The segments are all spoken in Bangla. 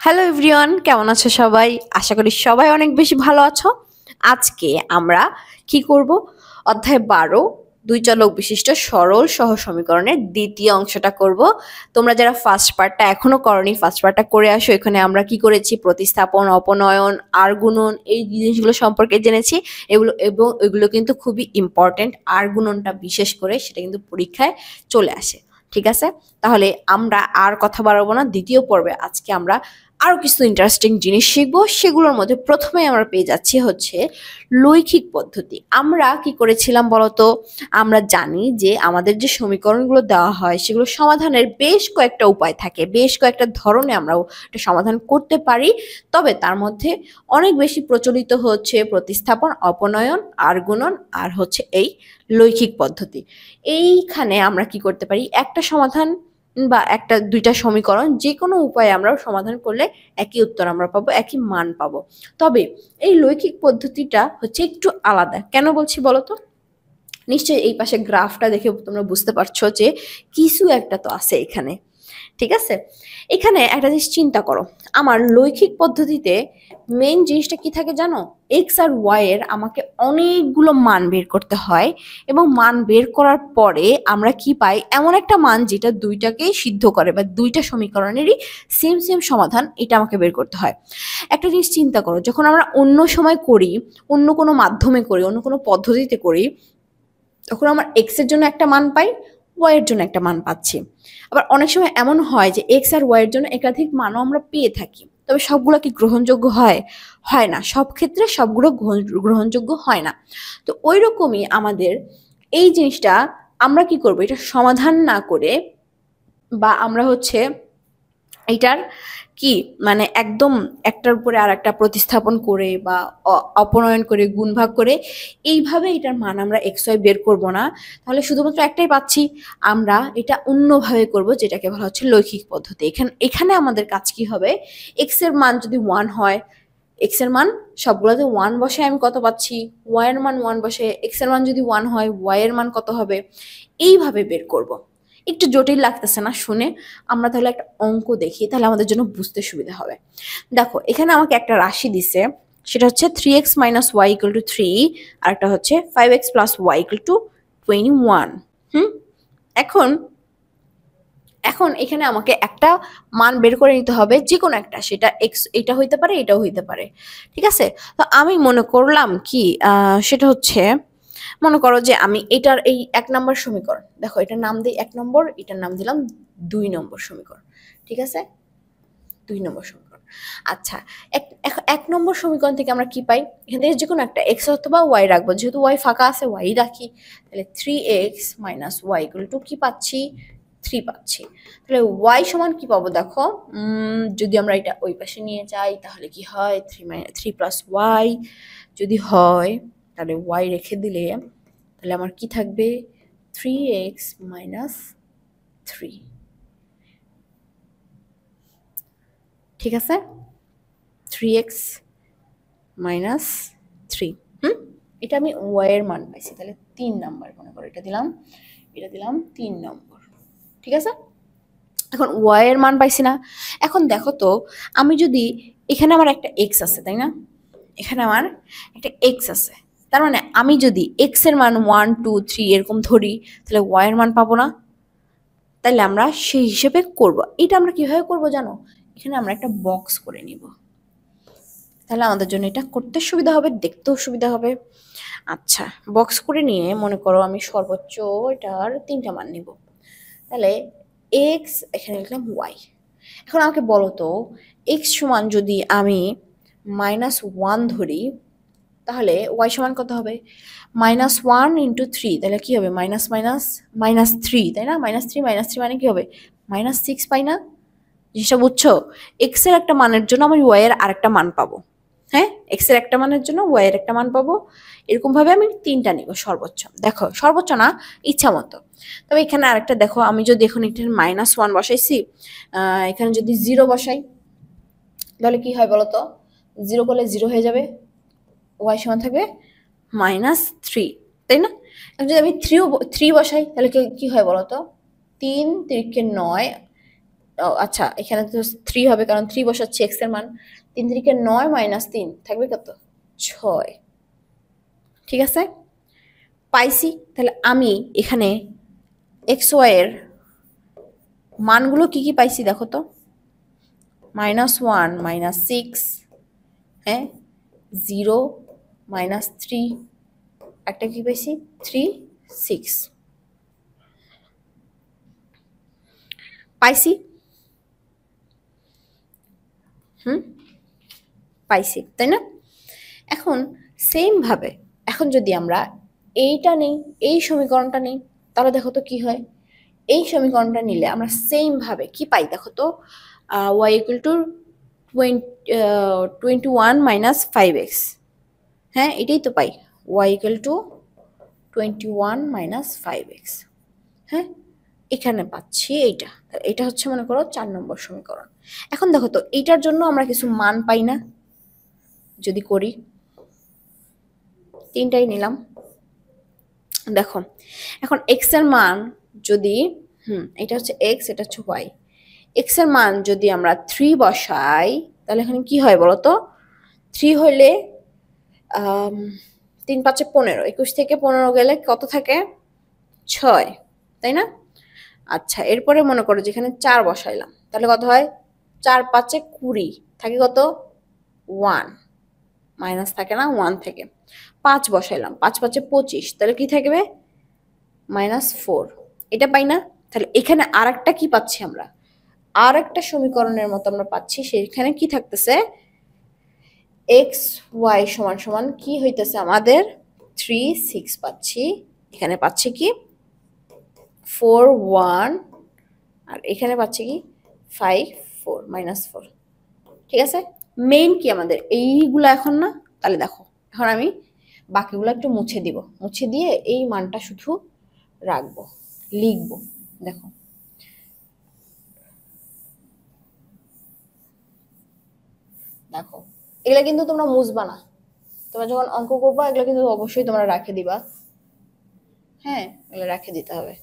হ্যালো এভরিওয়ান, কেমন আছো সবাই? আশা করি সবাই অনেক বেশি ভালো আছো। আজকে আমরা কি করব? অধ্যায় 12 দুই চলক বিশিষ্ট সরল সহ সমীকরণের দ্বিতীয় অংশটা করব। তোমরা যারা ফার্স্ট পার্টটা এখনো করনি, ফার্স্ট পার্টটা করে আসো। এখানে আমরা কি করেছি? প্রতিস্থাপন, অপনয়ন, আর গুণন এই জিনিসগুলো সম্পর্কে জেনেছি। এগুলো কিন্তু খুবই ইম্পর্টেন্ট। আর গুণনটা বিশেষ করে সেটা কিন্তু পরীক্ষায় চলে আসে। ঠিক আছে, তাহলে আমরা আর কথা বাড়াবো না। দ্বিতীয় পর্বে আজকে আমরা আরো কিছু ইন্টারেস্টিং জিনিস শিখবো। সেগুলোর মধ্যে প্রথমে আমরা পেয়ে যাচ্ছি হচ্ছে লৈখিক পদ্ধতি। আমরা কি করেছিলাম বলতো? আমরা জানি যে আমাদের যে সমীকরণগুলো দেওয়া হয় সেগুলো সমাধানের বেশ কয়েকটা উপায় থাকে, বেশ কয়েকটা ধরনে আমরা এটা সমাধান করতে পারি। তবে তার মধ্যে অনেক বেশি প্রচলিত হচ্ছে প্রতিস্থাপন, অপনয়ন, আর গুণন আর হচ্ছে এই লৈখিক পদ্ধতি। এইখানে আমরা কি করতে পারি? একটা সমাধান বা একটা দুইটা সমীকরণ যে কোনো উপায়ে আমরা সমাধান করলে একই উত্তর আমরা পাবো, একই মান পাবো। তবে এই লৈখিক পদ্ধতিটা হচ্ছে একটু আলাদা। কেন বলছি বলো তো? নিশ্চয়ই এই পাশে গ্রাফটা দেখে তোমরা বুঝতে পারছো যে কিছু একটা তো আছে এখানে। ঠিক আছে, এখানে একটা জিনিস চিন্তা করো। আমার লৈখিক পদ্ধতিতে মেইন জিনিসটা কি থাকে জানো? এক্স আর ওয়াই এর আমাকে অনেকগুলো মান বের করতে হয়, এবং মান বের করার পরে আমরা কি পাই? এমন একটা মান যেটা দুইটাকেই সিদ্ধ করে, বা দুইটা সমীকরণেরই সেম সেম সমাধান, এটা আমাকে বের করতে হয়। একটা জিনিস চিন্তা করো, যখন আমরা অন্য সময় করি, অন্য কোনো মাধ্যমে করি, অন্য কোনো পদ্ধতিতে করি, তখন আমার এক্স এর জন্য একটা মান পাই, ওয়াই এর জন্য একটা মান পাচ্ছি। আবার অনেক সময় এমন হয় যে এক্স আর ওয়াই এর জন্য একাধিক মানও আমরা পেয়ে থাকি। তবে সবগুলো কি গ্রহণযোগ্য হয়? হয় না। সব ক্ষেত্রে সবগুলো গ্রহণযোগ্য হয় না। তো ওই রকমই আমাদের এই জিনিসটা আমরা কি করব? এটা সমাধান না করে, বা আমরা হচ্ছে এটার কি মানে একদম একটার উপরে আর একটা প্রতিস্থাপন করে বা অপনয়ন করে, গুণভাগ করে এইভাবে এটার মান আমরা এক্স ওয়াই বের করব না। তাহলে শুধুমাত্র একটাই পাচ্ছি। আমরা এটা অন্যভাবে করব, যেটাকে বলা হচ্ছে লৈখিক পদ্ধতি। এখানে আমাদের কাজ কি হবে? এক্স এর মান যদি 1 হয়, এক্স এর মান সবগুলোতে 1 বসে আমি কত পাচ্ছি? ওয়াই এর মান 1 বসে এক্স এর মান যদি 1 হয়, ওয়াই এর মান কত হবে? এইভাবে বের করব। একটু জটিল লাগতেছে না শুনে? আমরা তাহলে একটা অঙ্ক দেখি, তাহলে আমাদের জন্য বুঝতে সুবিধা হবে। দেখো, এখানে আমাকে একটা রাশি দিছে, সেটা হচ্ছে 3x minus y equal to 3, আর একটা হচ্ছে 5x plus y equal two 21। এখন এখন এখানে আমাকে একটা মান বের করে নিতে হবে, যে কোনো একটা। সেটা এক্স, এটা হইতে পারে, এটাও হইতে পারে। ঠিক আছে, তো আমি মনে করলাম কি, সেটা হচ্ছে, মনে করো যে আমি এটার এই 1 নম্বর সমীকরণ, দেখো এটার নাম দিই 1 নম্বর, এটার নাম দিলাম 2 নম্বর সমীকরণ। ঠিক আছে, 2 নম্বর সমীকরণ। আচ্ছা, 1 নম্বর সমীকরণ থেকে আমরা কি পাই? এখান থেকে যে কোনো একটা এক্স অথবা ওয়াই রাখবো, যেহেতু ওয়াই ফাঁকা আছে ওয়াই রাখি। তাহলে 3x minus y equal two কি পাচ্ছি? 3 পাচ্ছি। তাহলে ওয়াই সমান কি পাবো দেখো? যদি আমরা এটা ওই পাশে নিয়ে যাই তাহলে কি হয়? 3 প্লাস ওয়াই যদি হয়, তাহলে ওয়াই রেখে দিলে তাহলে আমার কি থাকবে? 3x minus 3। ঠিক আছে, 3x মাইনাস 3। এটা আমি ওয়াই এর মান পাইছি। তাহলে 3 নম্বর, মনে করো এটা দিলাম, এটা দিলাম 3 নম্বর। ঠিক আছে, এখন ওয়াই এর মান পাইছি না? এখন দেখো তো, আমি যদি এখানে আমার একটা এক্স আছে, তাই না? এখানে আমার একটা এক্স আছে, তার মানে আমি যদি এক্স এর মান 1 2 3 এরকম ধরি, তাহলে ওয়াই এর মান পাবো না? তাহলে আমরা সেই হিসেবে করব। এটা আমরা কিভাবে করব জানো? এখানে আমরা একটা বক্স করে নিব, তাহলে আমাদের জন্য এটা করতে সুবিধা হবে, দেখতেও সুবিধা হবে। আচ্ছা, বক্স করে নিয়ে মনে করো আমি সর্বোচ্চ এটার 3টা মান নিব। তাহলে এক্স, এখানে লিখলাম ওয়াই। এখন আমাকে বলো তো, এক্স সমান যদি আমি -1 ধরি, তাহলে ওয়াই সমান কত হবে? -1 ইন্টু 3, তাহলে কি হবে? মাইনাস মাইনাস -3, তাই না? -3 -3 মানে কি হবে? -6 পাই না? জিনিসটা বুঝছো? এক্স এর একটা মানের জন্য আমি ওয়াই এর আরেকটা মান পাবো। হ্যাঁ, এক্স এর একটা মানের জন্য ওয়াই এর একটা মান পাবো। এরকম ভাবে আমি 3টা নিব সর্বোচ্চ। দেখো, সর্বোচ্চ না, ইচ্ছা মতো। তবে এখানে আরেকটা দেখো, আমি যদি এখন এখানে -1 বসাইছি, এখানে যদি 0 বসাই, তাহলে কি হয় বলতো? 0 করলে 0 হয়ে যাবে, ওয়াই সমান থাকবে -3, তাই না? এখন যদি আমি 3 বসাই, তাহলে কি হয় বলতো? 3 3 × 9, আচ্ছা এখানে তো 3 হবে, কারণ 3 বসাচ্ছি x এর মান। 3 3 9 মাইনাস 3 থাকবে কত? 6। ঠিক আছে, পাইছি। তাহলে আমি এখানে এক্স ওয়াই এর মানগুলো কি কি পাইছি দেখো তো। -1 -6, হ্যাঁ, 0 -3, একটা কি পাইছি 3 6 পাইছি। পাইছি, তাই না? এখন সেম ভাবে এখন যদি আমরা এইটা নেই, এই সমীকরণটা নেই, তাহলে দেখো তো কি হয়। এই সমীকরণটা নিলে আমরা সেম ভাবে কি পাই দেখো তো, y equal to 21 minus 5x। হ্যাঁ, এটাই তো পাই, y equal to 21 minus 5x। হ্যাঁ, এখানে পাচ্ছি এইটা। এটা হচ্ছে মনে করো 4 নম্বর সমীকরণ। এখন দেখো তো এইটার জন্য আমরা কিছু মান পাই না, যদি করি, তিনটাই নিলাম। দেখো এখন এক্স এর মান যদি এটা হচ্ছে এক্স, এটা হচ্ছে ওয়াই। এক্স এর মান যদি আমরা 3 বসাই, তাহলে এখানে কি হয় বলো তো। 3 হইলে 3 5 15, 21 থেকে 15 গেলে কত থাকে? 6, তাই না? আচ্ছা, এরপরে মনে করো যেখানে 4 বসাইলাম, তাহলে কত হয়? 4 5 20, থাকে কত? 1, মাইনাস থাকে না 1 থেকে। 5 বসাইলাম, 5 5 25, তাহলে কি থাকবে? -4। এটা পাই না? তাহলে এখানে আর একটা কি পাচ্ছি আমরা? আর একটা সমীকরণের মতো আমরা পাচ্ছি। সেখানে কি থাকতেছে? এক্স ওয়াই সমান সমান কি হইতেছে আমাদের? 3 6 পাচ্ছি। এখানে পাচ্ছি কি 4 1, আর এখানে পাচ্ছি কি 5 4 -4। ঠিক আছে, মেইন কি আমাদের এইগুলো এখন না। তাহলে দেখো এখন আমি বাকিগুলো একটু মুছে দিব, মুছে দিয়ে এই মানটা শুধু রাখবো, লিখবো। দেখো দেখো এগুলা কিন্তু তোমরা মুছবা না, তোমরা যখন অঙ্ক করবা এগুলো কিন্তু অবশ্যই তোমরা রাখে দিবা। হ্যাঁ, এগুলো রাখে দিতে হবে।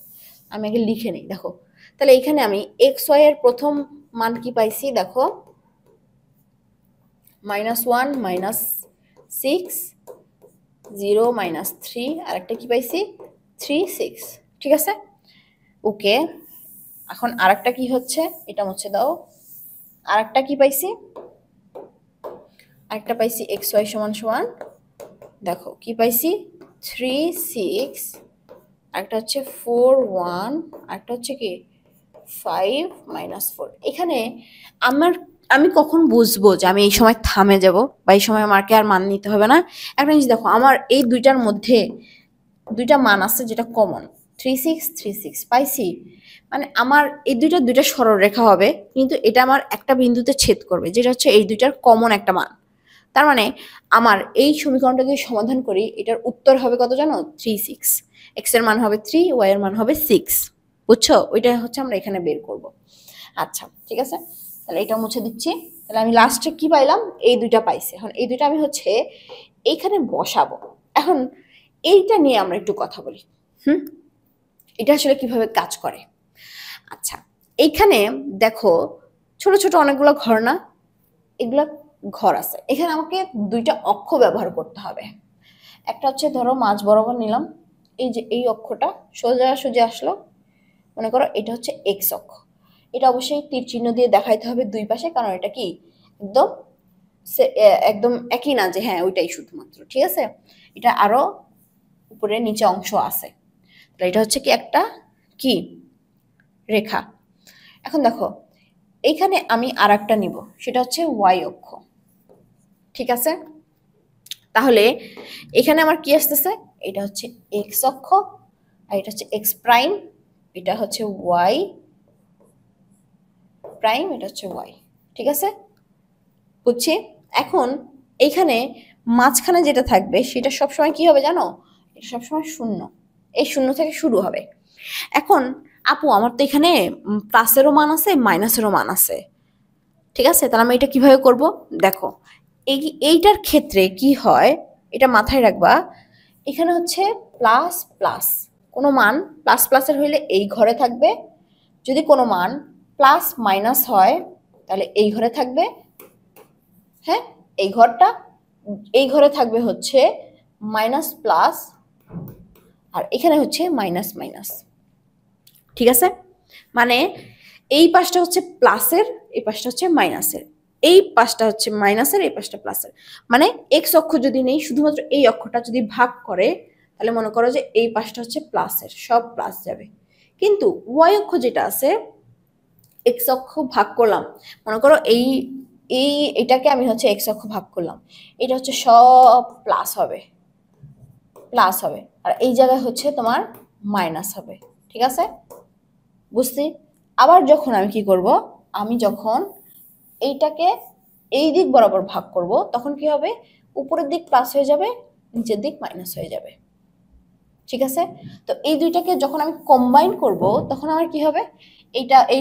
আমি আগে লিখে নিই। দেখো তাহলে এখানে আমি এক্স ওয়াই এর প্রথম মান কি পাইছি দেখো, -1 -6 0 -3, আর একটা কি পাইছি 3 6। ঠিক আছে, ওকে। এখন আরেকটা কি হচ্ছে, এটা মুছে দাও। আরেকটা কি পাইছি? আরেকটা পাইছি এক্স ওয়াই সমান সমান, দেখো কি পাইছি 3 6, আরেকটা হচ্ছে 4 1, আরেকটা হচ্ছে কি 5 -4। এখানে আমি কখন বুঝবো যে আমি এই সময় থামে যাব বা এই সময় আমাকে আর মান নিতে হবে না? একটা জিনিস দেখো, আমার এই দুইটার মধ্যে দুইটা মান আছে যেটা কমন, 3 6 3 6 পাইছি। মানে আমার এই দুইটা সরলরেখা হবে, কিন্তু এটা আমার একটা বিন্দুতে ছেদ করবে, যেটা হচ্ছে এই দুইটার কমন একটা মান। তার মানে আমার এই সমীকরণটা যদি সমাধান করি, এটার উত্তর হবে কত জানো? 3 6। এক্স এর মান হবে 3, ওয়াই এর মান হবে 6। বুঝছো? ওইটা হচ্ছে আমরা এখানে বের করব। আচ্ছা ঠিক আছে, তাহলে এটা মুছে দিচ্ছি। তাহলে আমি লাস্টে কি পাইলাম? এই দুইটা পাইছি। এখন এই দুইটা আমি হচ্ছে এইখানে বসাবো। এখন এইটা নিয়ে আমরা একটু কথা বলি। এটা আসলে কিভাবে কাজ করে। আচ্ছা, এইখানে দেখো ছোট ছোট অনেকগুলো ঘর না, এগুলা ঘর আছে। এখানে আমাকে দুইটা অক্ষ ব্যবহার করতে হবে। একটা হচ্ছে ধরো মাঝ বরাবর নিলাম, এই যে এই অক্ষটা সোজা সোজা আসলো, মনে করো এটা হচ্ছে এক্স অক্ষ। এটা অবশ্যই তীর চিহ্ন দিয়ে দেখাইতে হবে দুই পাশে, কারণ এটা কি একদম একদম একই না যে হ্যাঁ ওইটাই শুধুমাত্র। ঠিক আছে, এটা আরো উপরে নিচে অংশ আছে। তাহলে এটা হচ্ছে কি একটা কি রেখা। এখন দেখো এইখানে আমি আর একটা নিব, সেটা হচ্ছে ওয়াই অক্ষ। ঠিক আছে, তাহলে এখানে আমার কি আসতেছে? এটা হচ্ছে এক্স অক্ষ, আর এটা হচ্ছে এক্স প্রাইম, এটা হচ্ছে ওয়াই প্রাইম, এটা হচ্ছে ওয়াই। ঠিক আছে, বুঝছি। এখন এইখানে মাঝখানে যেটা থাকবে সেটা সবসময় কি হবে জানো? এটা সবসময় শূন্য, এই শূন্য থেকে শুরু হবে। এখন আপু আমার তো এখানে প্লাসেরও মান আছে মাইনাসেরও মান আছে। ঠিক আছে, তাহলে আমি এটা কিভাবে করব? দেখো এইটার ক্ষেত্রে কি হয় এটা মাথায় রাখবা। এখানে হচ্ছে প্লাস প্লাস, কোনো মান প্লাস প্লাসের হইলে এই ঘরে থাকবে, যদি কোনো মান প্লাস মাইনাস হয় তাহলে এই ঘরে থাকবে, হ্যাঁ এই ঘরে থাকবে হচ্ছে মাইনাস প্লাস, আর এখানে হচ্ছে মাইনাস মাইনাস। ঠিক আছে, মানে এই পাশটা হচ্ছে প্লাসের, এই পাশটা হচ্ছে মাইনাসের, এই পাশটা হচ্ছে মাইনাসের, এই পাশটা প্লাসের। মানে এক্স অক্ষ যদি নেই, শুধুমাত্র এই অক্ষটা যদি ভাগ করে, তাহলে মনে করো যে এই পাশটা হচ্ছে প্লাসের, সব প্লাস যাবে। কিন্তু ওয়াই অক্ষ যেটা আছে, এক্স অক্ষ ভাগ করলাম, মনে করো এই এই এটাকে আমি হচ্ছে এক্স অক্ষ ভাগ করলাম, এটা হচ্ছে সব প্লাস হবে, প্লাস হবে, আর এই জায়গায় হচ্ছে তোমার মাইনাস হবে। ঠিক আছে, বুঝছি? আবার যখন আমি কি করব, আমি যখন এইটাকে এই দিক বরাবর ভাগ করব, তখন কি হবে, উপরের দিক প্লাস হয়ে যাবে, নিচের দিক মাইনাস হয়ে যাবে। ঠিক আছে, তো এই দুইটাকে যখন আমি কম্বাইন করব, তখন আমার কি হবে, এইটা এই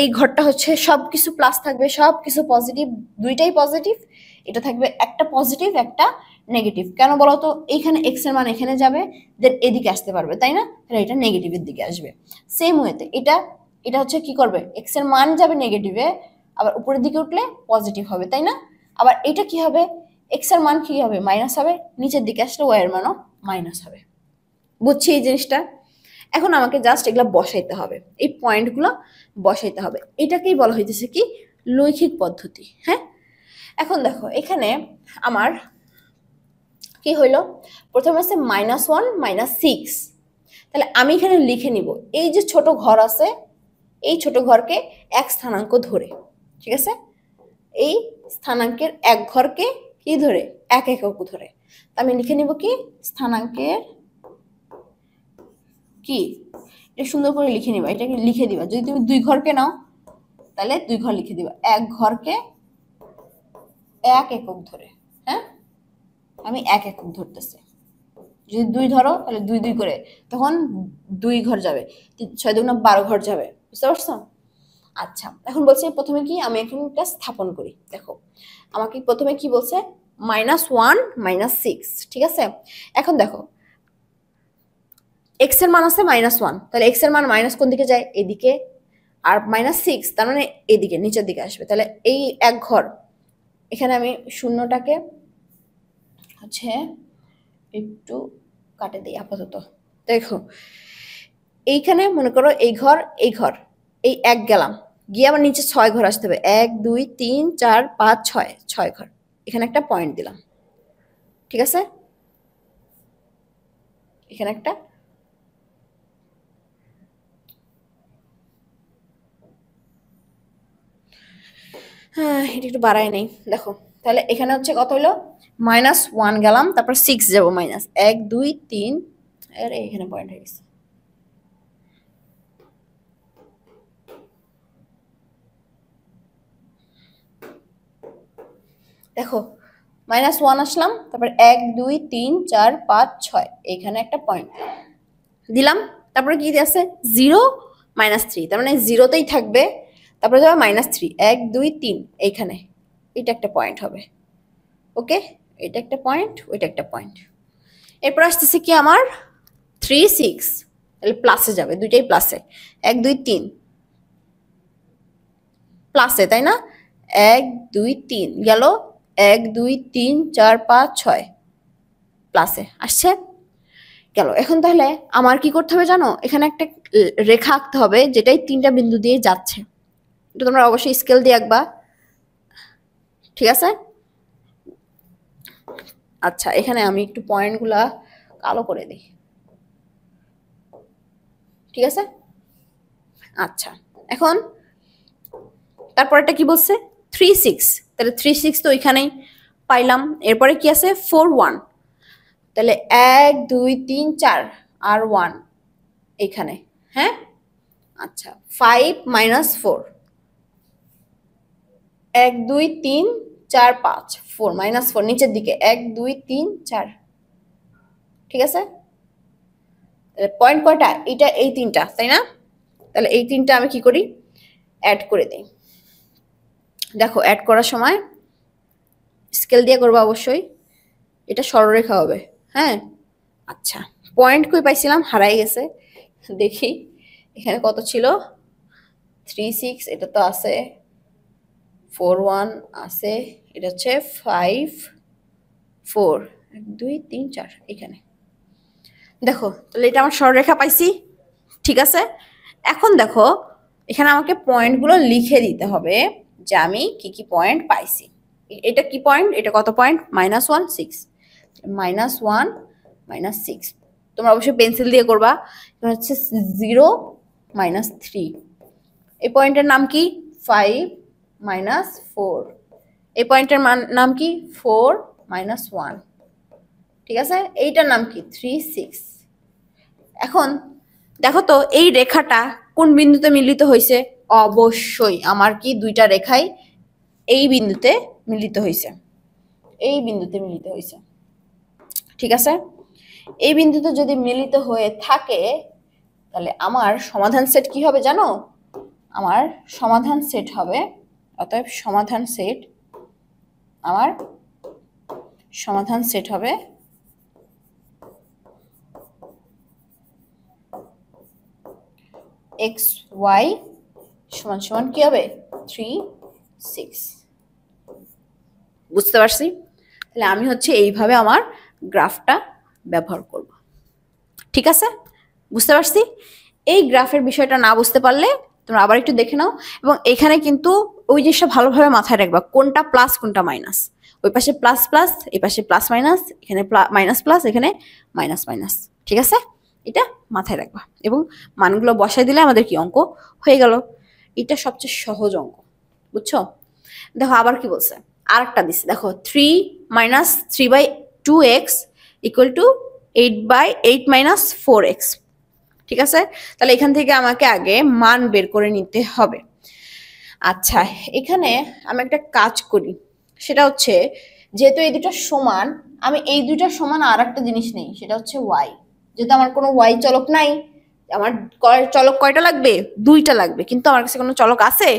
এই ঘরটা হচ্ছে সবকিছু প্লাস থাকবে, সবকিছু পজিটিভ, দুইটাই পজিটিভ। এটা থাকবে একটা পজিটিভ একটা নেগেটিভ। কেন বলো তো, এইখানে এক্স এর মান এখানে যাবে, দেন এদিকে আসতে পারবে, তাই না? তাহলে এটা নেগেটিভের দিকে আসবে। সেম ওয়েতে এটা এটা হচ্ছে কি করবে, এক্স এর মান যাবে নেগেটিভে, আবার উপরের দিকে উঠলে পজিটিভ হবে, তাই না? আবার এটা কি হবে, এক্স এর মান কি হবে, মাইনাস হবে, নিচের দিকে আসলে ওয়াই এর মানও মাইনাস হবে। বুঝছি এই জিনিসটা? এখন আমাকে জাস্ট এগুলা বসাইতে হবে, এই পয়েন্টগুলো বসাইতে হবে। এটাকেই বলা হইতেছে কি, লৈখিক পদ্ধতি। হ্যাঁ, এখন দেখো এখানে আমার কি হইলো, প্রথমে আছে -1 -6। তাহলে আমি এখানে লিখে নিব, এই যে ছোট ঘর আছে, এই ছোট ঘরকে এক স্থানাঙ্ক ধরে। ঠিক আছে, এই স্থানাঙ্কের এক ঘরকে কি ধরে, এক একক ধরে। আমি লিখে নিব কি, স্থানাঙ্কের কি, এটা সুন্দর করে লিখে নিবা, এটাকে লিখে দিবা। যদি তুমি দুই ঘরকে নাও, তাহলে দুই ঘর লিখে দিবা, এক ঘরকে এক একক ধরে। হ্যাঁ, আমি এক একক ধরতেছি। যদি দুই ধরো, তাহলে দুই দুই করে, তখন দুই ঘর যাবে, 6 দুগুণে 12 ঘর যাবে। বুঝতে পারছো? আচ্ছা, এখন বলছে প্রথমে কি, আমি এখন এটা স্থাপন করি। দেখো আমাকে প্রথমে কি বলছে, -1 -6। ঠিক আছে, এখন দেখো এক্স এর মান আছে -1, তাহলে এক্স এর মান মাইনাস কোন দিকে যায়, এদিকে, আর -6 তার মানে এদিকে নিচের দিকে আসবে। তাহলে এই এক ঘর, এখানে আমি শূন্যটাকে হচ্ছে একটু কাটে দিই আপাতত। দেখো এইখানে মনে করো এই ঘর, এই ঘর, এই এক গেলাম, গিয়ে আবার নিচে 6 ঘর আসতে হবে, 1 2 3 4 5 6, 6 ঘর। এখানে একটা পয়েন্ট দিলাম। ঠিক আছে, এখানে একটা, হ্যাঁ এটা একটু বাড়াই নেই। দেখো তাহলে এখানে হচ্ছে কত হলো, -1 গেলাম, তারপর 6 যাবো, মাইনাস 1 2 3, আরে এখানে পয়েন্ট হয়ে গেছে। দেখো -1 আসলাম, তারপর 1 2 3 4 5 6, এইখানে একটা পয়েন্ট দিলাম। তারপরে কি আছে, 0 -3, তার মানে জিরোতেই থাকবে। তারপরে যাবে -3, 1 2 3, এইখানে এটা একটা পয়েন্ট হবে। ওকে, এটা একটা পয়েন্ট, ওইটা একটা পয়েন্ট। এরপর আসতেছে কি আমার 3 6, তাহলে প্লাসে যাবে, দুইটাই প্লাসে, 1 2 3 প্লাসে, তাই না? 1 2 3 গেল, 1 2 3 4 5 6 প্লাসে আসছে, গেল। এখন তাহলে আমার কি করতে হবে জানো, এখানে একটা রেখা আঁকতে হবে, যেটাই 3টা বিন্দু দিয়ে যাচ্ছে। এটা তোমরা অবশ্যই স্কেল দিয়ে আঁকবা। ঠিক আছে, আচ্ছা এখানে আমি একটু পয়েন্টগুলা কালো করে দিই। ঠিক আছে, আচ্ছা এখন তারপরটা কি বলছে, 3 6, তাহলে 3 6 তো ওইখানেই পাইলাম। এরপরে কি আছে, 4 1, তাহলে 1 2 3 4 আর 1 এখানে। হ্যাঁ, আচ্ছা 5 -4, 1 2 3 4 5, 4 -4 নিচের দিকে, 1 2 3 4। ঠিক আছে, তাহলে পয়েন্ট কয়টা, এটা এই 3টা, তাই না? তাহলে এই 3টা আমি কি করি, অ্যাড করে দিই। দেখো অ্যাড করার সময় স্কেল দিয়ে করবো অবশ্যই, এটা সরলরেখা হবে। হ্যাঁ, আচ্ছা পয়েন্ট কই পাইছিলাম, হারাই গেছে। দেখি এখানে কত ছিল, 3 6 এটা তো আছে, 4 1 আছে, এটা হচ্ছে 5 4 1 2 3 4 এখানে। দেখো তাহলে এটা আমার সরলরেখা পাইছি, ঠিক আছে। এখন দেখো এখানে আমাকে পয়েন্টগুলো লিখে দিতে হবে যে আমি কি কি পয়েন্ট পাইছি। এটা কি পয়েন্ট, এটা কত পয়েন্ট, -1 6, -1 -6। তোমরা অবশ্যই পেন্সিল দিয়ে করবা। এটা হচ্ছে 0 -3। এই পয়েন্টের নাম কি, 5 -4। এই পয়েন্টের নাম কি, 4 -1। ঠিক আছে, এইটার নাম কি, 3 6। এখন দেখো তো এই রেখাটা কোন বিন্দুতে মিলিত হয়েছে, অবশ্যই আমার কি দুইটা রেখাই এই বিন্দুতে মিলিত হয়েছে, এই বিন্দুতে মিলিত হয়েছে। ঠিক আছে, এই বিন্দুতে যদি মিলিত হয়ে থাকে তাহলে আমার সমাধান সেট কি হবে জানো, আমার সমাধান সেট হবে, অতএব সমাধান সেট, আমার সমাধান সেট হবে এক্স ওয়াই সমান সমান কি হবে, 3 6। বুঝতে পারছি? তাহলে আমি হচ্ছে এইভাবে আমার গ্রাফটা ব্যবহার করব। ঠিক আছে, বুঝতে পারছি? এই গ্রাফের বিষয়টা না বুঝতে পারলে তোমরা আবার একটু দেখে নাও, এবং এখানে কিন্তু ওই জিনিসটা ভালোভাবে মাথায় রাখবা, কোনটা প্লাস কোনটা মাইনাস। ওই পাশে প্লাস প্লাস, এই পাশে প্লাস মাইনাস, এখানে মাইনাস প্লাস, এখানে মাইনাস মাইনাস। ঠিক আছে, এটা মাথায় রাখবা এবং মানগুলো বসাই দিলে আমাদের কি অঙ্ক হয়ে গেল। এটা সবচেয়ে সহজ অঙ্ক, বুঝছো? দেখো আবার কি বলছে, আর একটা দিচ্ছে, দেখো 3 - 3/2x = 8/8 - 4x। ঠিক আছে, তাহলে এখান থেকে আমাকে আগে মান বের করে নিতে হবে। আচ্ছা, এখানে আমি একটা কাজ করি, সেটা হচ্ছে যেহেতু এই দুটো সমান, আমি এই দুটো সমান আর একটা জিনিস নেই, সেটা হচ্ছে ওয়াই। যেহেতু আমার কোনো ওয়াই চলক নাই, আমার চলক কয়টা লাগবে, দুইটা লাগবে, কিন্তু আমার কাছে কোনো চলক আছে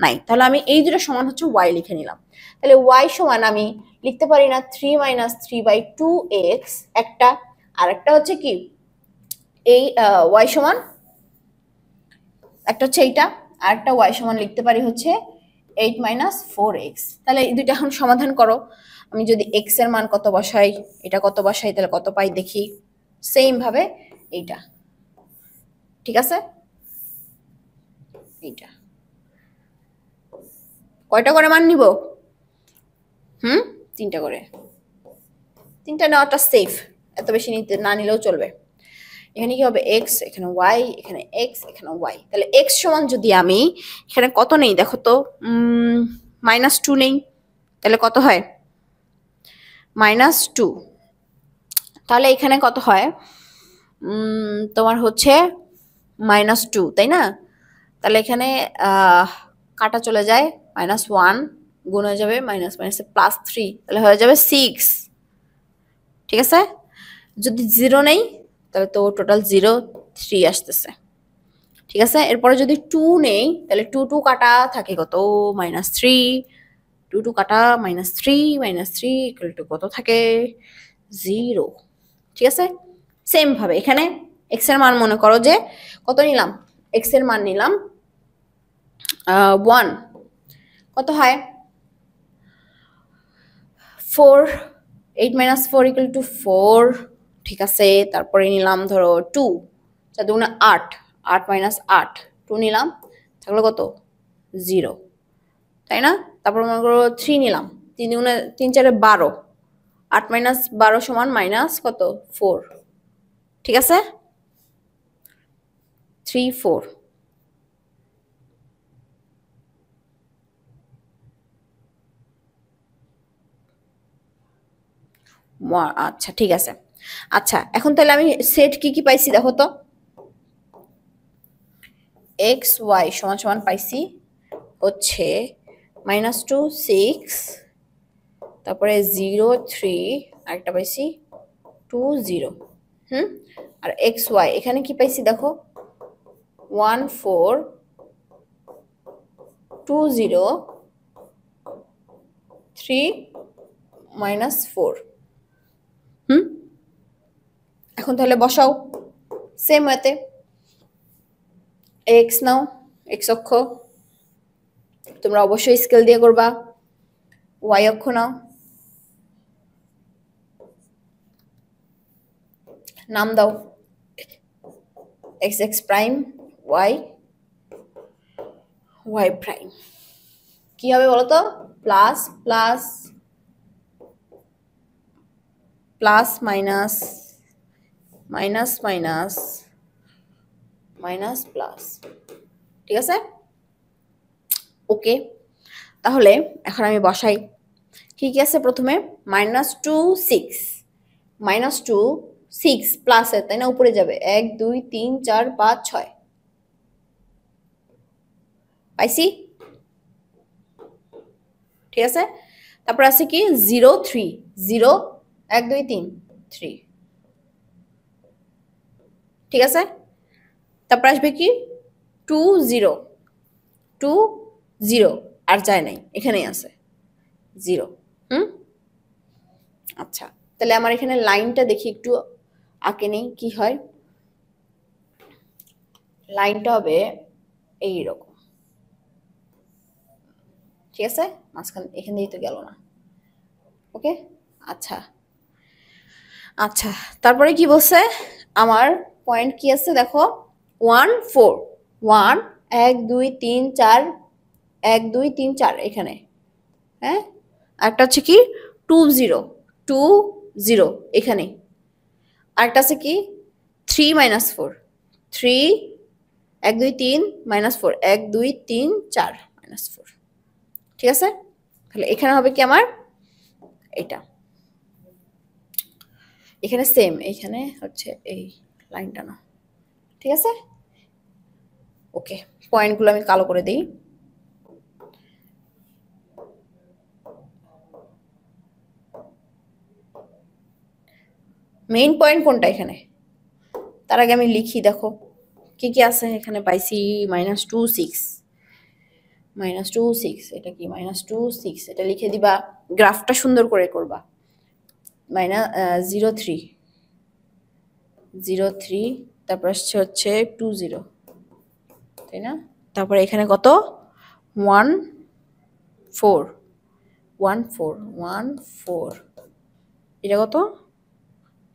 নাই, তাহলে আমি এই দুটো সমান হচ্ছে ওয়াই লিখে নিলাম। তাহলে ওয়াই সমান আমি লিখতে পারি না 3 - 3/2x একটা, আর একটা হচ্ছে কি এই ওয়াই সমান, একটা হচ্ছে এইটা, আর একটা ওয়াই সমান লিখতে পারি হচ্ছে 8 - 4x। তাহলে এই দুইটা এখন সমাধান করো। আমি যদি x এর মান কত বসাই, এটা কত বসাই, তাহলে কত পাই দেখি। সেম ভাবে এইটা, ঠিক আছে, এইটা কয়টা করে মান নিব, তিনটা করে। তিনটা নেওয়াটা সেফ, এত বেশি নিতে না নিলেও চলবে। এখানে কি হবে, x, এখানে y, এখানে x, এখানে y। তাহলে x সমান যদি আমি এখানে কত নেই দেখো তো, -2 নেই, তাহলে কত হয়, -2। তাহলে এখানে কত হয়, তোমার হচ্ছে -2, তাই না? তাহলে এখানে কাটা চলে যায়, -1 গুণ হয়ে যাবে মাইনাস মাইনাসে +3, তাহলে হয়ে যাবে 6। ঠিক আছে, যদি 0 নেই তাহলে তো টোটাল 0 3 আসতেছে। ঠিক আছে, এরপরে যদি 2 নেই তাহলে 2 2 কাটা থাকে কত, -3, 2 2 কাটা -3 -3 = কত থাকে, 0। ঠিক আছে, সেম ভাবে এখানে x এর মান মনে করো যে কত নিলাম, x এর মান নিলাম 1, কত হয় 4, 8 - 4 = 4। ঠিক আছে, তারপরে নিলাম ধরো 2, 4 2 8, 8 - 8, 2 নিলাম, থাকলো কত 0, তাই না? তারপর মনে করো 3 নিলাম, 3 3 4 12, 8 - 12 সমান মাইনাস কত 4। ঠিক আছে, 3 4। আচ্ছা ঠিক আছে। আচ্ছা এখন তাহলে আমি সেট কি কি পাইছি দেখো তো, এক্স ওয়াই সমান সমান পাইছি হচ্ছে -2 6, তারপরে 0 3, আরেকটা পাইছি 2 0। আর এক্স ওয়াই এখানে কি পাইছি দেখো, 1 4 2 0 3 -4। এখন তাহলে বসাও সেম ওয়েতে, এক্স নাও, এক্স অক্ষ তোমরা অবশ্যই স্কেল দিয়ে করবা। ওয়াই অক্ষ নাও, নাম দাও x x prime, y y prime. কি হবে বলো তো? Plus plus plus minus minus minus minus plus. ঠিক আছে, ওকে। তাহলে এখন আমি বসাই কি কি আছে। প্রথমে -2 6 -2 6 প্লাসের, তাই না? উপরে যাবে 1 2 3 4 5 6 পাইছি। ঠিক আছে, তারপর আছে কি 0 3 0 1 2 3 3। ঠিক আছে, তারপর আসবে কি 2 0 2 0, আর যায় নাই, এখানেই আছে 0। আচ্ছা, তাহলে আমার এখানে লাইনটা দেখি একটু আঁকে নেই কি হয়। লাইনটা হবে এইরকম। ঠিক আছে, মাঝখান এখান দিয়েই তো গেল না। ওকে, আচ্ছা আচ্ছা, তারপরে কি বলছে আমার পয়েন্ট কি আছে দেখো, 1 4 1 1 2 3 4 1 2 3 4 এখানে। হ্যাঁ, একটা হচ্ছে কি 2 0 2 0 এখানে। আরেকটা আছে কি 3 -4 3 1 2 3 -4 1 2 3 4 -4। ঠিক আছে, তাহলে এখানে হবে কি আমার এটা, এখানে সেম, এখানে হচ্ছে এই লাইনটা না। ঠিক আছে, ওকে, পয়েন্টগুলো আমি কালো করে দিই। মেইন পয়েন্ট কোনটা এখানে, তার আগে আমি লিখি। দেখো কি কি আছে এখানে পাইছি। -2 6 -2 6, এটা কি -2 6, এটা লিখে দিবা। গ্রাফটা সুন্দর করে করবা। 0 3 0 3, তারপর হচ্ছে 2 0, তাই না? তারপরে এখানে কত 1 4 1 4 1 4, এটা কত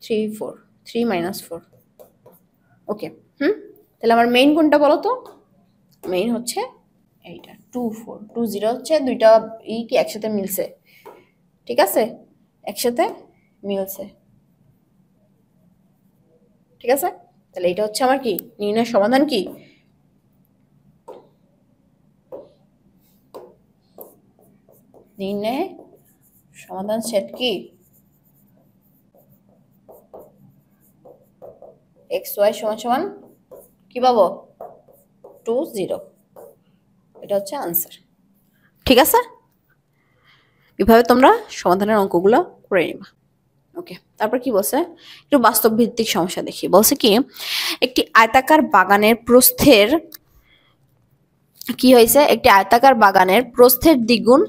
3 4 3 -4। ওকে, তাহলে আমার মেইন কোনটা বলো তো? মেইন হচ্ছে এইটা 2 4 2 0, হচ্ছে দুইটা কি একসাথে মিলছে। ঠিক আছে, একসাথে মিলছে। ঠিক আছে, তাহলে এটা হচ্ছে আমার কি নির্ণয়ের সমাধান। কি নির্ণয় সমাধান সেট কি এক্স ওয়াই সমান সমান কি পাবো 2 0, এটা হচ্ছে আনসার। ঠিক আছে, এভাবে তোমরা সমাধানের অঙ্কগুলো করে নিবা। ওকে, তারপর কি বলছে, একটু বাস্তব ভিত্তিক সমস্যা দেখি। বলছে কি একটি আয়তাকার বাগানের প্রস্থের কি হয়েছে, একটি আয়তাকার বাগানের প্রস্থের দ্বিগুণ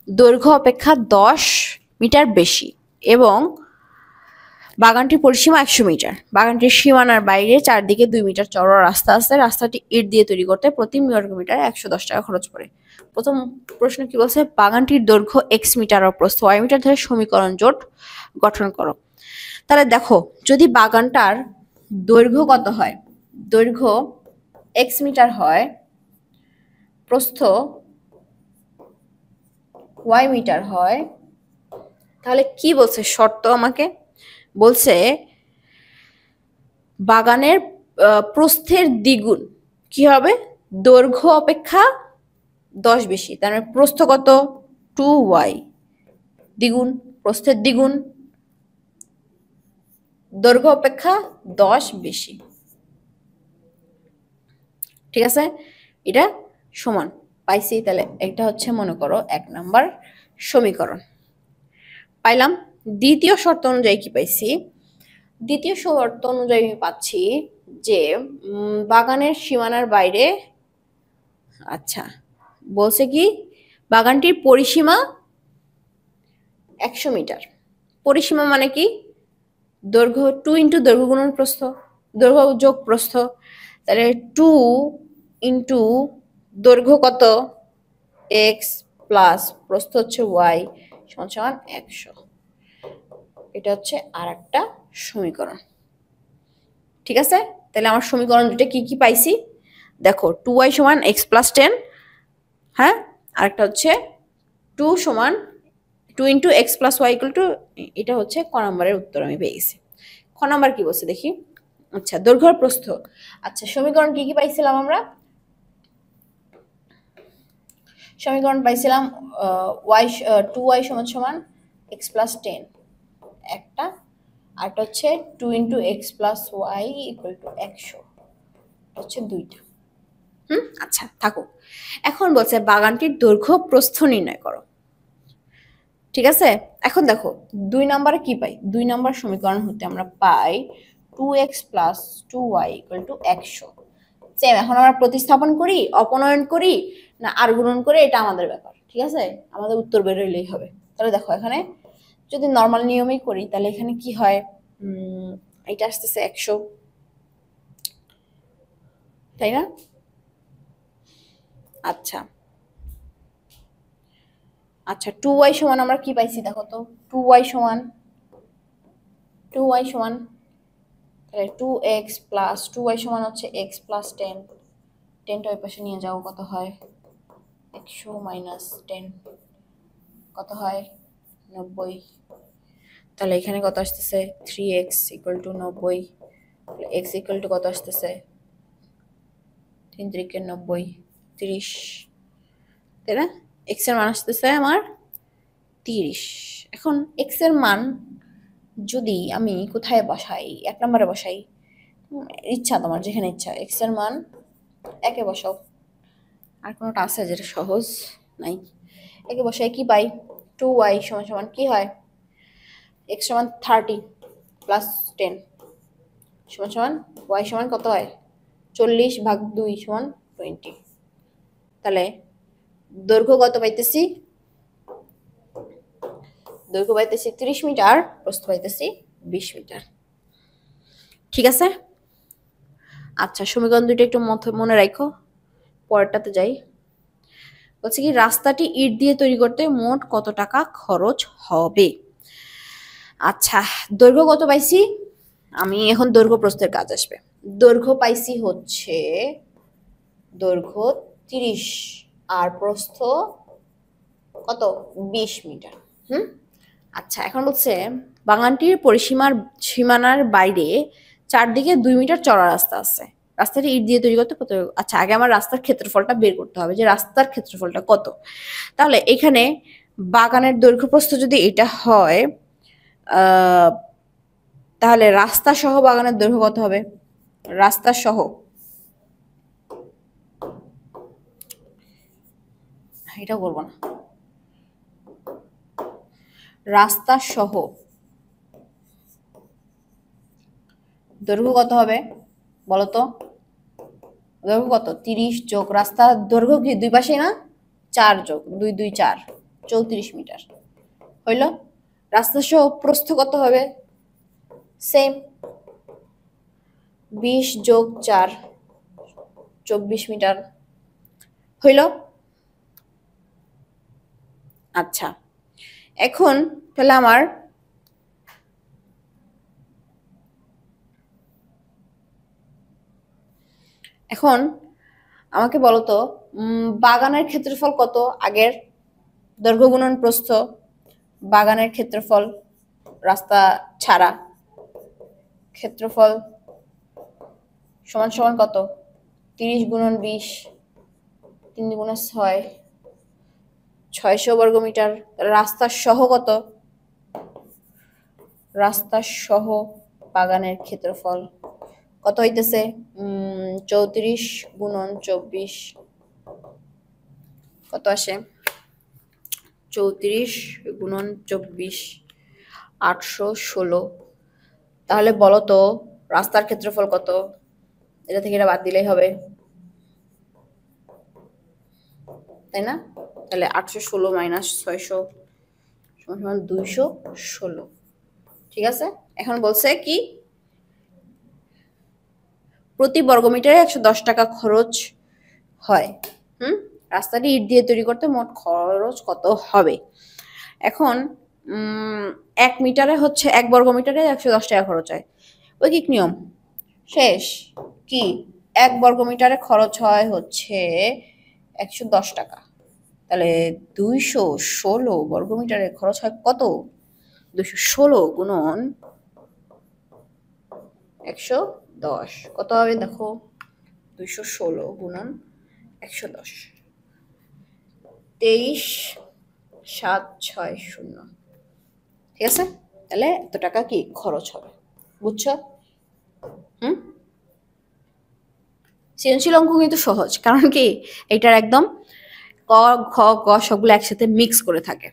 দৈর্ঘ্য অপেক্ষা 10 মিটার বেশি এবং বাগানটির পরিসীমা 100 মিটার। বাগানটির সীমানার বাইরে চারদিকে 2 মিটার চওড়া রাস্তা আছে। রাস্তাটি ইট দিয়ে তৈরি করতে প্রতি বর্গ মিটারে 110 টাকা খরচ পড়ে। প্রথম প্রশ্ন কি বলছে, বাগানটির দৈর্ঘ্য x মিটার ও প্রস্থ y মিটার ধরে সমীকরণ জোট গঠন করো। তাহলে দেখো, যদি বাগানটার দৈর্ঘ্য কত হয়, দৈর্ঘ্য x মিটার হয়, প্রস্থ y মিটার হয়, তাহলে কি বলছে শর্ত আমাকে বলছে বাগানের প্রস্থের দ্বিগুণ কি হবে, দৈর্ঘ্য অপেক্ষা 10 বেশি। তার মানে প্রস্থ কত 2y, দ্বিগুণ প্রস্থের দ্বিগুণ, দৈর্ঘ্য অপেক্ষা 10 বেশি। ঠিক আছে, এটা সমান পাইছি। তাহলে এটা হচ্ছে মনে করো 1 নাম্বার সমীকরণ পাইলাম। দ্বিতীয় শর্ত অনুযায়ী কি পাইছি, দ্বিতীয় শর্ত অনুযায়ী পাচ্ছি যে বাগানের সীমানার বাইরে, আচ্ছা বলছে কি বাগানটির পরিসীমা 100 মিটার। পরিসীমা মানে কি, দৈর্ঘ্য 2 × দৈর্ঘ্য গুণন প্রস্থ, দৈর্ঘ্য যোগ প্রস্থ। তাহলে 2 ইন্টু দৈর্ঘ্য কত এক্স প্লাস প্রস্থ হচ্ছে ওয়াই সমান সমান 100। এটা হচ্ছে আর একটা সমীকরণ। ঠিক আছে, তাহলে আমার সমীকরণ দুটো কি কি পাইছি দেখো, 2y সমান এক্স প্লাস 10, হ্যাঁ, আরেকটা হচ্ছে 2 সমান 2 into x plus y equal to, এটা হচ্ছে ক নম্বরের উত্তর আমি পেয়ে গেছি। খ নম্বর কি বলছে দেখি। আচ্ছা, দৈর্ঘ্য প্রস্থ। আচ্ছা, সমীকরণ কি কি পাইছিলাম আমরা? সমীকরণ পাইছিলাম ওয়াই 2y সমান সমান এক্স প্লাস 10 একটা, আরটা হচ্ছে 2 into x plus y equal to 100, হচ্ছে দুইটা। আচ্ছা থাকুক। এখন বলছে বাগানটির দৈর্ঘ্য প্রস্থ নির্ণয় করো। ঠিক আছে, এখন দেখো 2 নম্বরে কি পাই, 2 নম্বর সমীকরণ হতে আমরা পাই 2x plus 2y equal to 100। Same, এখন আমরা প্রতিস্থাপন করি, অপনয়ন করি না আর গুণন করে, এটা আমাদের ব্যাপার। ঠিক আছে, আমাদের উত্তর বেরোলেই হবে। তাহলে দেখো এখানে যদি নর্মাল নিয়মেই করি তাহলে এখানে কি হয়, এটা আসতেছে 100, তাই না? আচ্ছা আচ্ছা, 2y সমান আমরা কি পাইছি দেখো তো, 2y সমান তাহলে 2x প্লাস 2y সমান হচ্ছে x প্লাস 10, 10টা ওই পাশে নিয়ে যাও, কত হয় 100 মাইনাস 10 কত হয় 90। তাহলে এখানে কত আসতেছে 3x equal to 90, x equal to কত আসতেছে 3 3 90 30, তাই না? x এর মান আসতেছে আমার 30। এখন x এর মান যদি আমি কোথায় বসাই, 1 নম্বরে বসাই, ইচ্ছা তোমার যেখানে ইচ্ছা, x এর মান 1 এ বসাও, আর কোনোটা আছে যেটা সহজ নাই, 1 এ বসাই কি পাই 2y সমান সমান কি হয় x সমান 30 প্লাস 10 সমান সমান y সমান কত হয় 40 ভাগ 2 সমান 20। তাহলে দৈর্ঘ্য কত পাইতেছি, দৈর্ঘ্য পাইতেছি 30 মিটার, প্রস্থ পাইতেছি 20 মিটার। ঠিক আছে, আচ্ছা সমীকরণ দুটো একটু মনে রাখো, পরেরটাতে যাই। বলছে কি রাস্তাটি ইট দিয়ে তৈরি করতে মোট কত টাকা খরচ হবে। আচ্ছা, দৈর্ঘ্য কত পাইছি, আমি এখন দৈর্ঘ্য প্রস্থের কাজ আসবে। দৈর্ঘ্য পাইছি হচ্ছে দৈর্ঘ্য 30 আর প্রস্থ কত 20 মিটার। আচ্ছা, এখন বলছে বাগানটির সীমানার বাইরে চারদিকে 2 মিটার চড়া রাস্তা আছে, রাস্তাটি ইট দিয়ে তৈরি করতে কত। আচ্ছা, আগে আমার রাস্তার ক্ষেত্রফলটা বের করতে হবে যে রাস্তার ক্ষেত্রফলটা কত। তাহলে এখানে বাগানের দৈর্ঘ্য প্রস্থ যদি এটা হয়, তাহলে রাস্তা সহ বাগানের দৈর্ঘ্য কত হবে, রাস্তা সহ, এটা করবো না, রাস্তা সহ দৈর্ঘ্য কত হবে বলতো, দৈর্ঘ্য কত 30 যোগ রাস্তার দৈর্ঘ্য কি দুই পাশে না 4 যোগ 2 2 4 34 মিটার হইল। রাস্তা সহ প্রস্থ কত হবে, সেম 20 যোগ 4 24 মিটার হইল। আচ্ছা, এখন তাহলে আমার এখন আমাকে বলো তো বাগানের ক্ষেত্রফল কত, আগের দৈর্ঘ্য গুণন প্রস্থ, বাগানের ক্ষেত্রফল রাস্তা ছাড়া ক্ষেত্রফল সমান সমান কত 30 গুণন 20 3 গুণে 6 600 বর্গ মিটার। রাস্তা সহ কত, রাস্তা সহ বাগানের ক্ষেত্রফল কত হইতেছে 34 গুণন 24 কত আসে 34 গুণন 24 816। তাহলে বলো তো রাস্তার ক্ষেত্রফল কত, এটা থেকে এটা বাদ দিলেই হবে, তাই না? তাহলে 816 মাইনাস 600 সমান 216। ঠিক আছে, এখন বলছে কি প্রতি বর্গমিটারে 110 টাকা খরচ হয়। রাস্তাটি ইট দিয়ে তৈরি করতে মোট খরচ কত হবে? এখন 1 মিটারে হচ্ছে 1 বর্গ মিটারে 110 টাকা খরচ হয়। ঐকিক নিয়ম শেষ। কি 1 বর্গ মিটারে খরচ হয় হচ্ছে 110 টাকা। তাহলে 216 বর্গ মিটারে খরচ হয় কত? 216 গুণন 110 কত হবে দেখো? 216 গুণন 110 23,760। ঠিক আছে, তাহলে এত টাকা কি খরচ হবে, বুঝছো? সৃজনশীল অঙ্ক কিন্তু সহজ, কারণ কি এটার একদম ক খ গ সবগুলো একসাথে মিক্স করে থাকে।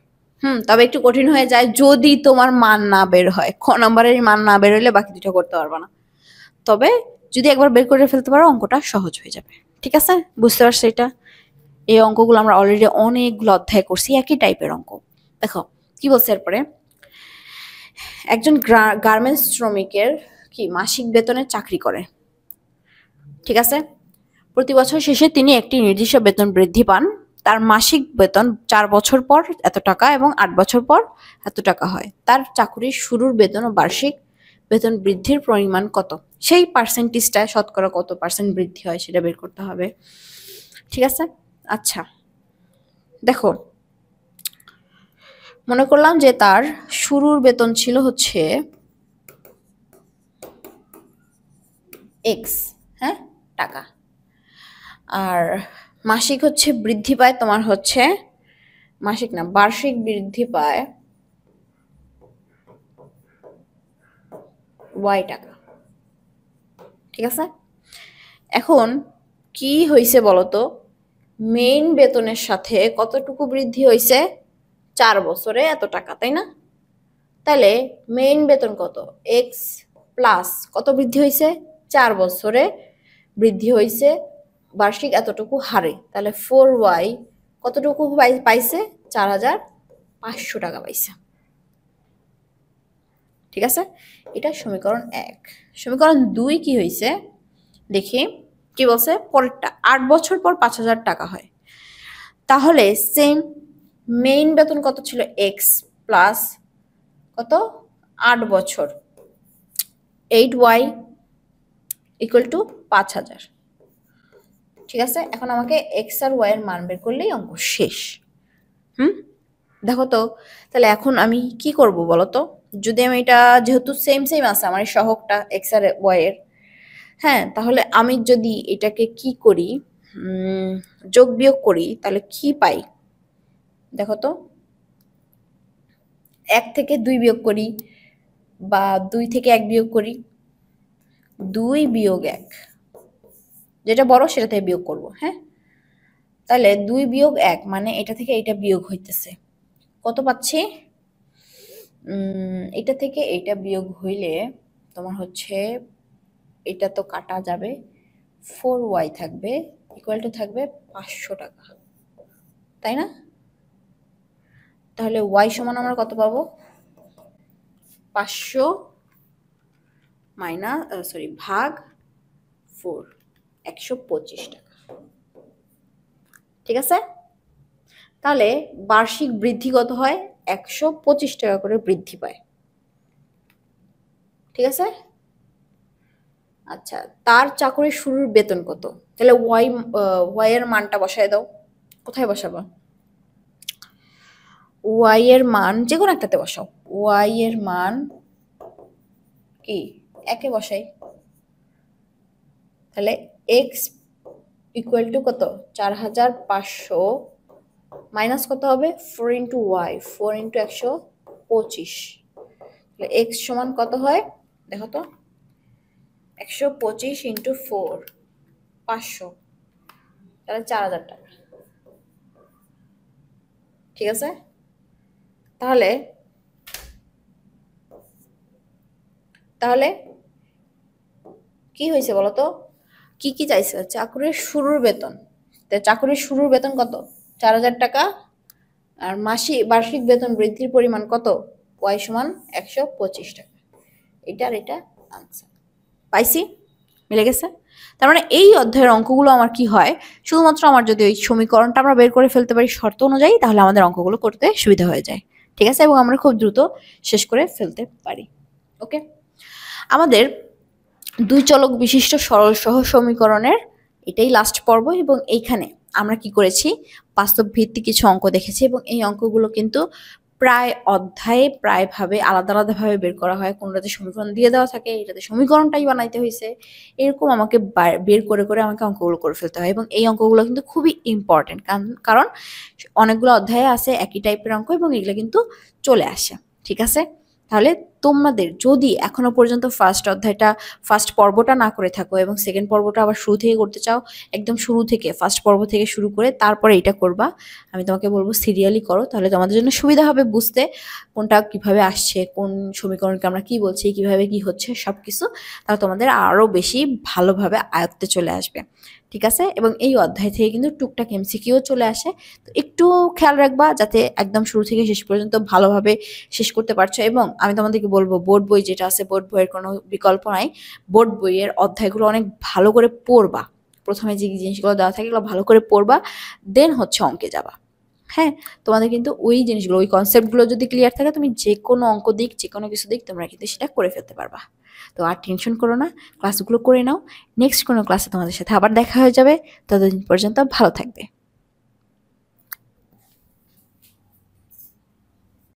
তবে একটু কঠিন হয়ে যায় যদি তোমার মান না বের হয়। খ নম্বরের মান না বের হলে বাকি দুটো করতে পারবে না। তবে যদি একবার বের করে ফেলতে পারো অঙ্কটা সহজ হয়ে যাবে। ঠিক আছে, বুঝতে পারছো এটা? এই অঙ্কগুলো আমরা অলরেডি অনেকগুলো অধ্যায় করছি, একই টাইপের অঙ্ক। দেখো কি বলছে এরপরে, একজন গার্মেন্টস শ্রমিকের কি মাসিক বেতনে চাকরি করে। ঠিক আছে, প্রতি বছর শেষে তিনি একটি নির্দিষ্ট বেতন বৃদ্ধি পান। তার মাসিক বেতন 4 বছর পর এত টাকা এবং 8 বছর পর এত টাকা হয়। তার চাকরির শুরুর বেতন ও বার্ষিক বেতন বৃদ্ধির পরিমাণ কত? সেই পার্সেন্টেজটা শতকরা কত পার্সেন্ট বৃদ্ধি হয় সেটা বের করতে হবে। ঠিক আছে, আচ্ছা দেখো, মনে করলাম যে তার শুরুর বেতন ছিল হচ্ছে এক্স, হ্যাঁ, টাকা, আর মাসিক হচ্ছে বৃদ্ধি পায় তোমার হচ্ছে, মাসিক না বার্ষিক বৃদ্ধি পায় ওয়াই টাকা। ঠিক আছে, এখন কি হয়েছে বলতো, মেইন বেতনের সাথে কতটুকু বৃদ্ধি হয়েছে? 4 বছরে এত টাকা, তাই না? তাহলে মেইন বেতন কত? এক্স প্লাস কত বৃদ্ধি হয়েছে? 4 বছরে বৃদ্ধি হয়েছে বার্ষিক এতটুকু হারে। তাহলে 4y কতটুকু পাইছে? 4,500 টাকা পাইছে। ঠিক আছে, এটা সমীকরণ 1। সমীকরণ 2 কি হয়েছে দেখি, কি বলছে পরেরটা, 8 বছর পর 5,000 টাকা হয়। তাহলে সেম মেইন বেতন কত ছিল? এক্স প্লাস কত? 8 বছর, 8y ইকুয়াল টু 5,000। ঠিক আছে, এখন আমাকে এক্স আর ওয়াই এর মান বের করলেই অঙ্ক শেষ। দেখো তো, তাহলে এখন আমি কি করব বলো তো, যদি আমি এটা যেহেতু সেম সেম আছে আমার এই সহগটা এক্স আর ওয়াই এর, হ্যাঁ, তাহলে আমি যদি এটাকে কি করি, যোগ বিয়োগ করি, তাহলে কি পাই দেখো তো, 1 থেকে 2 বিয়োগ করি বা 2 থেকে 1 বিয়োগ করি, 2 বিয়োগ 1, যেটা বড় সেটা থেকে বিয়োগ করব। হ্যাঁ, তাহলে 2 বিয়োগ 1 মানে এটা থেকে এটা বিয়োগ হইতেছে, কত পাচ্ছি? এটা থেকে এটা বিয়োগ হইলে তোমার হচ্ছে, এটা তো কাটা যাবে, 4y থাকবে ইকুয়াল টু থাকবে 500 টাকা, তাই না? তাহলে y সমান আমরা কত পাবো? 500 ভাগ 4, 125 টাকা। ঠিক আছে, তাহলে বার্ষিক বৃদ্ধি কত হয়? 125 টাকা করে বৃদ্ধি পায়। ঠিক আছে, আচ্ছা, তার চাকরির শুরুর বেতন কত? তাহলে ওয়াই এর মানটা বসায় দাও। কোথায় বসাবো? ওয়াই এর মান যে কোনো একটাতে বসাও। ওয়াই এর মান কি? 1 বসাই। তাহলে এক্স ইকুয়াল টু কত? 4,500 মাইনাস কত হবে? 4 ইন্টু ওয়াই, 4 ইন্টু 125। তাহলে এক্স সমান কত হয় দেখো তো, 125 ইন্টু 4, 500, তাহলে 4,000 টাকা। ঠিক আছে, তাহলে তাহলে কি হয়েছে বলতো, কি কি চাইছে? চাকরির শুরুর বেতন, চাকরির শুরুর বেতন কত? 4,000 টাকা, আর বার্ষিক বেতন বৃদ্ধির পরিমাণ কত? ওয়াই সমান 125 টাকা। এটা আর এটা আনসার পাইছি। মিলে গেছে? তার মানে এই অধ্যায়ের অঙ্কগুলো আমার কি হয়, শুধুমাত্র আমার যদি ওই সমীকরণটা আমরা বের করে ফেলতে পারি শর্ত অনুযায়ী, তাহলে আমাদের অঙ্কগুলো করতে সুবিধা হয়ে যায়। ঠিক আছে? এবং আমরা খুব দ্রুত শেষ করে ফেলতে পারি। ওকে? আমাদের দুই চলক বিশিষ্ট সরল সহ সমীকরণের এটাই লাস্ট পর্ব, এবং এইখানে আমরা কি করেছি, বাস্তব ভিত্তিক কিছু অঙ্ক দেখেছি, এবং এই অঙ্কগুলো কিন্তু প্রায় অধ্যায়ে প্রায়ভাবে আলাদা আলাদাভাবে বের করা হয়। কোনটাতে সমীকরণ দিয়ে দেওয়া থাকে, এটাতে সমীকরণটাই বানাইতে হয়েছে, এরকম আমাকে বের করে করে আমাকে অঙ্কগুলো করে ফেলতে হয়। এবং এই অঙ্কগুলো কিন্তু খুবই ইম্পর্টেন্ট, কারণ অনেকগুলো অধ্যায়ে আছে একই টাইপের অঙ্ক, এবং এগুলো কিন্তু চলে আসে। ঠিক আছে? তাহলে তোমাদের যদি এখনো পর্যন্ত ফার্স্ট পর্বটা না করে থাকো এবং সেকেন্ড পর্বটা আবার শুরু থেকে করতে চাও, একদম শুরু থেকে ফার্স্ট পর্ব থেকে শুরু করে তারপরে এটা করবা, আমি তোমাকে বলবো সিরিয়ালি করো, তাহলে তোমাদের জন্য সুবিধা হবে বুঝতে কোনটা কিভাবে আসছে, কোন সমীকরণকে আমরা কি বলছি, কিভাবে কি হচ্ছে সবকিছু, তাহলে তোমাদের আরো বেশি ভালোভাবে আয়ত্তে চলে আসবে। ঠিক আছে? এবং এই অধ্যায় থেকে কিন্তু টুকটাক এমসিকিউ চলে আসে, তো একটু খেয়াল রাখবা যাতে একদম শুরু থেকে শেষ পর্যন্ত ভালোভাবে শেষ করতে পারছো। এবং আমি তোমাদেরকে বলবো, বোর্ড বই যেটা আছে, বোর্ড বইয়ের কোনো বিকল্প নাই, বোর্ড বইয়ের অধ্যায়গুলো অনেক ভালো করে পড়বা। প্রথমে যে জিনিসগুলো দেওয়া থাকে এগুলো ভালো করে পড়বা, দেন হচ্ছে অঙ্কে যাবা। হ্যাঁ, তোমাদের কিন্তু ওই জিনিসগুলো, ওই কনসেপ্টগুলো যদি ক্লিয়ার থাকে, তুমি যে কোনো অঙ্ক দিক, যে কোনো কিছু দিক তোমরা কিন্তু সেটা করে ফেলতে পারবা। তো আর টেনশন করো না, ক্লাসগুলো করে নাও। নেক্সট কোনো ক্লাসে তোমাদের সাথে আবার দেখা হয়ে যাবে। ততদিন পর্যন্ত ভালো থাকবে।